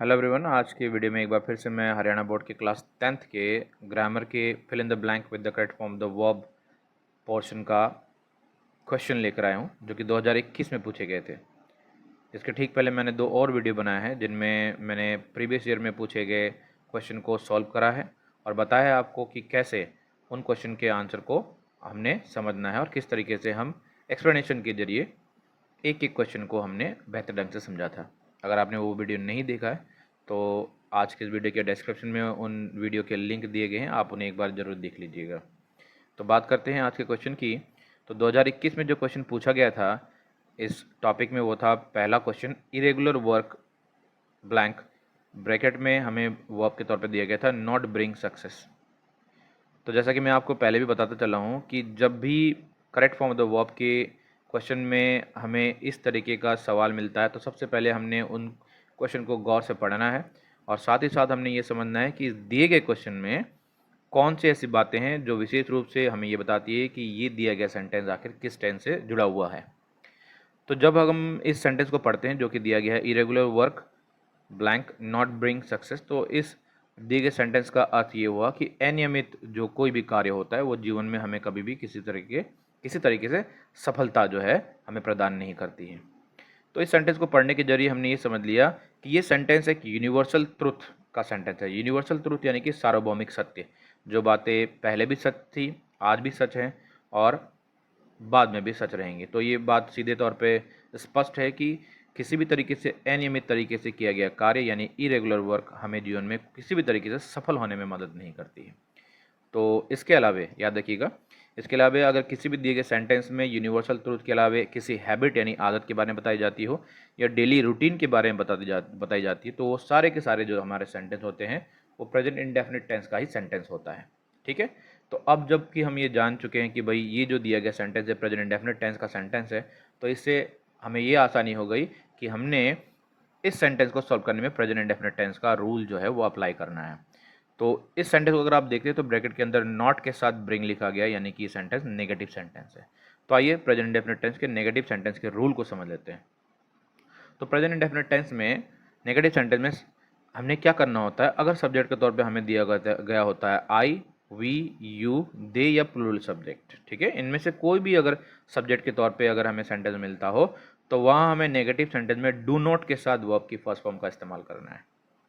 Hello everyone, आज की video में एक बार फिर से मैं हरियाणा बोर्ड के क्लास 10th के ग्रामर के fill in the blank with the correct form the verb portion का क्वेश्चन लेकर आया हूं, जो कि 2021 में पूछे गए थे। इसके ठीक पहले मैंने दो और वीडियो बनाए हैं जिनमें मैंने प्रीवियस ईयर में पूछे गए क्वेश्चन को सॉल्व करा है और बताया है आपको कि कैसे उन क्वेश्चन के आंसर को हमने समझना है और किस तरीके से हम एक्सप्लेनेशन के जरिए एक एक क्वेश्चन को हमने बेहतर ढंग से समझा था। अगर आपने वो वीडियो नहीं देखा है तो आज के इस वीडियो के डिस्क्रिप्शन में उन वीडियो के लिंक दिए गए हैं, आप उन्हें एक बार ज़रूर देख लीजिएगा। तो बात करते हैं आज के क्वेश्चन की। तो 2021 में जो क्वेश्चन पूछा गया था इस टॉपिक में, वो था पहला question, irregular work blank bracket में हमें वर्ब के तौर पे दिया गया था नॉट ब्रिंग सक्सेस। तो जैसा कि मैं आपको पहले भी बताता चला हूँ कि जब भी correct form of the verb के क्वेश्चन में हमें इस तरीके का सवाल मिलता है तो सबसे पहले हमने उन क्वेश्चन को गौर से पढ़ना है और साथ ही साथ हमने ये समझना है कि इस दिए गए क्वेश्चन में कौन सी ऐसी बातें हैं जो विशेष रूप से हमें ये बताती है कि ये दिया गया सेंटेंस आखिर किस टेंस से जुड़ा हुआ है। तो जब हम इस सेंटेंस को पढ़ते हैं जो कि दिया गया है irregular work blank not bring success, तो इस दिए गए सेंटेंस का अर्थ ये हुआ कि अनियमित जो कोई भी कार्य होता है वो जीवन में हमें कभी भी किसी तरीके से सफलता जो है हमें प्रदान नहीं करती है। तो इस सेंटेंस को पढ़ने के जरिए हमने ये समझ लिया कि ये सेंटेंस एक यूनिवर्सल ट्रुथ का सेंटेंस है। यूनिवर्सल ट्रुथ यानी कि सार्वभौमिक सत्य, जो बातें पहले भी सच थी, आज भी सच हैं और बाद में भी सच रहेंगी। तो ये बात सीधे तौर पे स्पष्ट है कि किसी भी तरीके से अनियमित तरीके से किया गया कार्य यानी इरेगुलर वर्क हमें जीवन में किसी भी तरीके से सफल होने में मदद नहीं करती है। तो इसके अलावे याद रखिएगा, इसके अलावे अगर किसी भी दिए गए सेंटेंस में यूनिवर्सल ट्रूथ के अलावे किसी हैबिट यानी आदत के बारे में बताई जाती हो या डेली रूटीन के बारे में बताई जाती है, तो वो सारे के सारे जो हमारे सेंटेंस होते हैं वो प्रेजेंट इंडेफिनिट टेंस का ही सेंटेंस होता है। ठीक है। तो अब जबकि हम ये जान चुके हैं कि भाई ये जो दिया गया सेंटेंस है प्रेजेंट इंडेफिनिट टेंस का सेंटेंस है, तो इससे हमें ये आसानी हो गई कि हमने इस सेंटेंस को सॉल्व करने में प्रेजेंट इंडेफिनिट टेंस का रूल जो है वो अप्लाई करना है। तो इस सेंटेंस को अगर आप देखते हैं तो ब्रैकेट के अंदर नॉट के साथ ब्रिंग लिखा गया, यानी कि ये सेंटेंस नेगेटिव सेंटेंस है। तो आइए प्रेजेंट इंडेफिनिट टेंस के नेगेटिव सेंटेंस के रूल को समझ लेते हैं। तो प्रेजेंट इंडेफिनिट टेंस में नेगेटिव सेंटेंस में हमने क्या करना होता है, अगर सब्जेक्ट के तौर पे हमें दिया गया होता है आई, वी, यू, दे या प्लूरल सब्जेक्ट, ठीक है, इनमें से कोई भी अगर सब्जेक्ट के तौर पे अगर हमें सेंटेंस मिलता हो तो वहाँ हमें नेगेटिव सेंटेंस में डू नॉट के साथ वर्ब की फर्स्ट फॉर्म का इस्तेमाल करना है।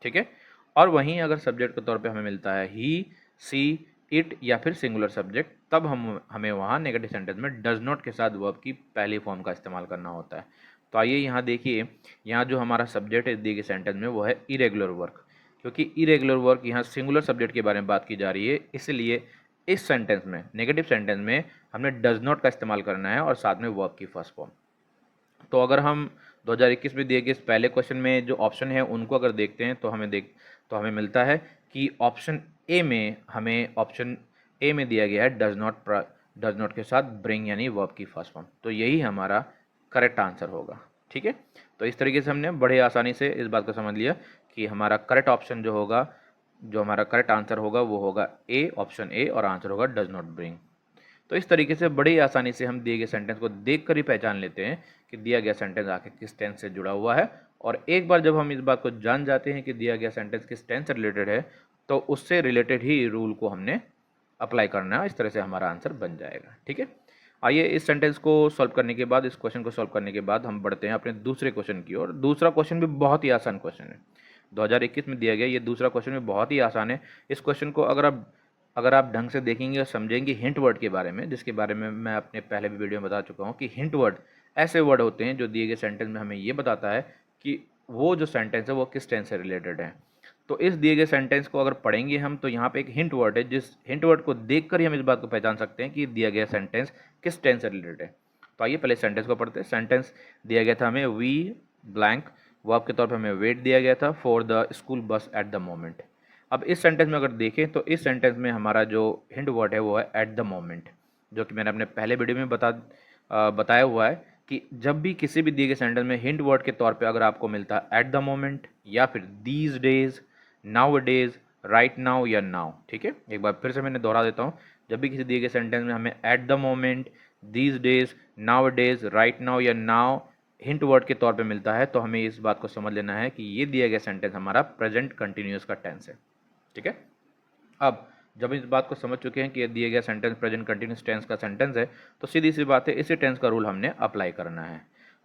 ठीक है। और वहीं अगर सब्जेक्ट के तौर पे हमें मिलता है ही, सी, इट या फिर सिंगुलर सब्जेक्ट, तब हमें वहाँ नेगेटिव सेंटेंस में डज नॉट के साथ वर्ब की पहली फॉर्म का इस्तेमाल करना होता है। तो आइए यहाँ देखिए, यहाँ जो हमारा सब्जेक्ट है दिए गए सेंटेंस में वो है इरेगुलर वर्क। क्योंकि इरेगुलर वर्क यहाँ सिंगुलर सब्जेक्ट के बारे में बात की जा रही है, इसलिए इस सेंटेंस में नेगेटिव सेंटेंस में हमने डज नॉट का इस्तेमाल करना है और साथ में वर्ब की फर्स्ट फॉर्म। तो अगर हम 2021 में दिए गए इस पहले क्वेश्चन में जो ऑप्शन है उनको अगर देखते हैं तो हमें मिलता है कि ऑप्शन ए में दिया गया है डज नॉट के साथ ब्रिंग यानी वर्ब की फर्स्ट फॉर्म। तो यही हमारा करेक्ट आंसर होगा। ठीक है। तो इस तरीके से हमने बड़े आसानी से इस बात को समझ लिया कि हमारा करेक्ट ऑप्शन जो होगा, जो हमारा करेक्ट आंसर होगा वो होगा ए, ऑप्शन ए, और आंसर होगा डज नॉट ब्रिंग। तो इस तरीके से बड़ी आसानी से हम दिए गए सेंटेंस को देखकर ही पहचान लेते हैं कि दिया गया सेंटेंस आखिर किस टेंस से जुड़ा हुआ है। और एक बार जब हम इस बात को जान जाते हैं कि दिया गया सेंटेंस किस टेंस से रिलेटेड है, तो उससे रिलेटेड ही रूल को हमने अप्लाई करना है। इस तरह से हमारा आंसर बन जाएगा। ठीक है। आइए इस सेंटेंस को सॉल्व करने के बाद, इस क्वेश्चन को सॉल्व करने के बाद हम बढ़ते हैं अपने दूसरे क्वेश्चन की ओर। दूसरा क्वेश्चन भी बहुत ही आसान क्वेश्चन है, 2021 में दिया गया ये दूसरा क्वेश्चन भी बहुत ही आसान है। इस क्वेश्चन को अगर आप ढंग से देखेंगे और समझेंगे हिंट वर्ड के बारे में, जिसके बारे में मैं अपने पहले भी वीडियो में बता चुका हूँ कि हिंट वर्ड ऐसे वर्ड होते हैं जो दिए गए सेंटेंस में हमें ये बताता है कि वो जो सेंटेंस है वो किस टेंस से रिलेटेड है। तो इस दिए गए सेंटेंस को अगर पढ़ेंगे हम तो यहाँ पे एक हिंट वर्ड है, जिस हिंट वर्ड को देखकर ही हम इस बात को पहचान सकते हैं कि दिया गया सेंटेंस किस टेंस से रिलेटेड है। तो आइए पहले सेंटेंस को पढ़ते हैं। सेंटेंस दिया गया था हमें वी ब्लैंक, वर्ब के तौर पर हमें वेट दिया गया था for the school bus at the moment. अब इस सेंटेंस में अगर देखें तो इस सेंटेंस में हमारा जो हिंट वर्ड है वो है एट द मोमेंट, जो कि मैंने अपने पहले वीडियो में बताया हुआ है कि जब भी किसी भी दिए गए सेंटेंस में हिंट वर्ड के तौर पे अगर आपको मिलता है एट द मोमेंट या फिर these days, now days, right now या नाउ, ठीक है, एक बार फिर से मैंने दोहरा देता हूँ, जब भी किसी दिए गए सेंटेंस में हमें eight the moment, these days, now days, right now या नाउ हिंट वर्ड के तौर पे मिलता है, तो हमें इस बात को समझ लेना है कि ये दिया गया सेंटेंस हमारा प्रेजेंट कंटिन्यूस का टेंस है। ठीक है, अब जब इस बात को समझ चुके हैं कि ये दिया गया सेंटेंस प्रेजेंट कंटिन्यूस टेंस का सेंटेंस है, तो सीधी सी बात है, इसी टेंस का रूल हमने अप्लाई करना है।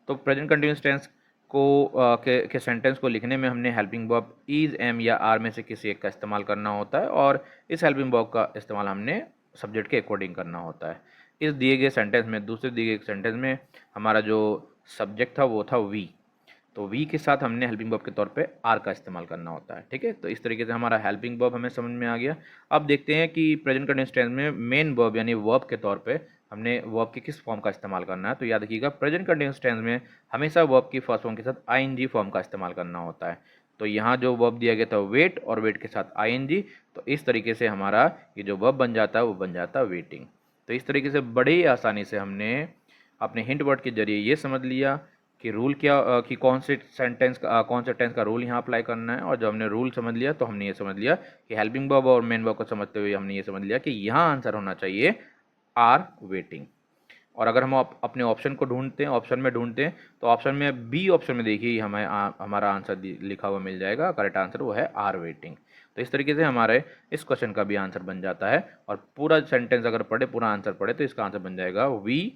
तो प्रेजेंट कंटिन्यूस टेंस को के सेंटेंस को लिखने में हमने हेल्पिंग वर्ब इज, एम या आर में से किसी एक का इस्तेमाल करना होता है, और इस हेल्पिंग वर्ब का इस्तेमाल हमने सब्जेक्ट के अकॉर्डिंग करना होता है। इस दिए गए सेंटेंस में, दूसरे दिए गए सेंटेंस में हमारा जो सब्जेक्ट था वो था वी, तो वी के साथ हमने हेल्पिंग वर्ब के तौर पे आर का इस्तेमाल करना होता है। ठीक है, तो इस तरीके से हमारा हेल्पिंग वर्ब हमें समझ में आ गया। अब देखते हैं कि प्रेजेंट कंटिन्यूअस टेंस में मेन वर्ब यानी वर्ब के तौर पे हमने वर्ब के किस फॉर्म का इस्तेमाल करना है। तो याद रखिएगा, प्रेजेंट कंटिन्यूअस टेंस में हमेशा वर्ब की फर्स्ट फॉर्म के साथ आईएनजी फॉर्म का इस्तेमाल करना होता है। तो यहाँ जो वर्ब दिया गया था वेट, और वेट के साथ आईएनजी, तो इस तरीके से हमारा ये जो वर्ब बन जाता है वो बन जाता है वेटिंग। तो इस तरीके से बड़े ही आसानी से हमने अपने हिंट वर्ड के जरिए ये समझ लिया कि रूल क्या कि कौन से टेंस का रूल यहाँ अप्लाई करना है। और जब हमने रूल समझ लिया तो हमने ये समझ लिया कि हेल्पिंग वर्ब और मेन वर्ब को समझते हुए हमने ये समझ लिया कि यहाँ आंसर होना चाहिए आर वेटिंग। और अगर हम अपने ऑप्शन को ढूंढते हैं, ऑप्शन में ढूंढते हैं, तो ऑप्शन में बी ऑप्शन में देखिए हमें हमारा आंसर लिखा हुआ मिल जाएगा। करेक्ट आंसर वो है आर वेटिंग। तो इस तरीके से हमारे इस क्वेश्चन का भी आंसर बन जाता है। और पूरा सेंटेंस अगर पढ़े, पूरा आंसर पढ़े, तो इसका आंसर बन जाएगा we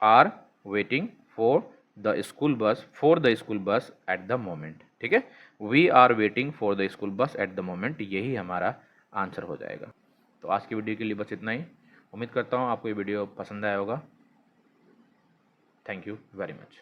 are waiting for the school bus at the moment. ठीक है, we are waiting for the school bus at the moment, यही हमारा आंसर हो जाएगा। तो आज की वीडियो के लिए बस इतना ही। उम्मीद करता हूँ आपको ये वीडियो पसंद आया होगा। Thank you very much.